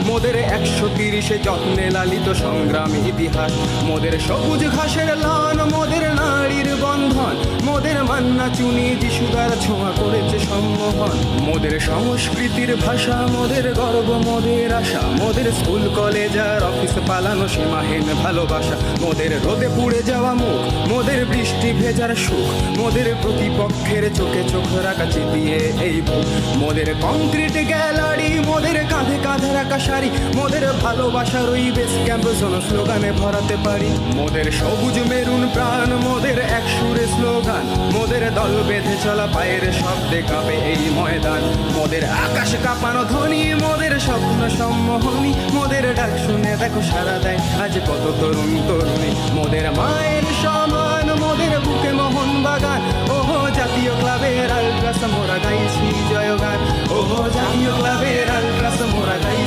মোদের 130 যত্নে লালিত সংগ্রামী ইতিহাস, মোদের সবুজ ঘাসের লান, মোদের নারীর বন্ধন, মোদের মান্না চুনি যিশুদার ছোঁয়া করেছে সম্মোহন। মোদের সংস্কৃতির ভাষা, মোদের গর্ব, মোদের আশা, মোদের স্কুল কলেজ আর অফিস পালানো সীমাহীন ভালোবাসা। মোদের রোদে পুড়ে যাওয়া মুখ, মোদের বৃষ্টি ভেজার সুখ, মোদের প্রতিপক্ষের চোখে চোখ রাখা চিতিয়ে এই বুক। মোদের কংক্রিট গ্যালারি, মোদের কাঁধে কাঁধে রাখা শাড়ি, মোদের ভালোবাসার ওই বেস ক্যাম্প স্লোগানে ভরাতে পারি। মোদের সবুজ মেরুন প্রাণ, মোদের এক সুরে স্লোগান, মোদের দল বেঁধে চলা পায়ের শব্দে কাঁপে এই ময়দান। মোদের আকাশ কাঁপানো ধ্বনি, মোদের স্বপ্ন সম্মোহনী, মোদের ডাক শুনে দেখো সারা দেয় আজ কত তরুণ তরুণী। মোদের মায়ের সমান, মোদের বুকে মোহন বাগান, ওহো জাতীয় ক্লাবের আলট্রাস মোরা গাইছি জয়গান, ওহো জাতীয় ক্লাবের আলট্রাস মোরা গাইছি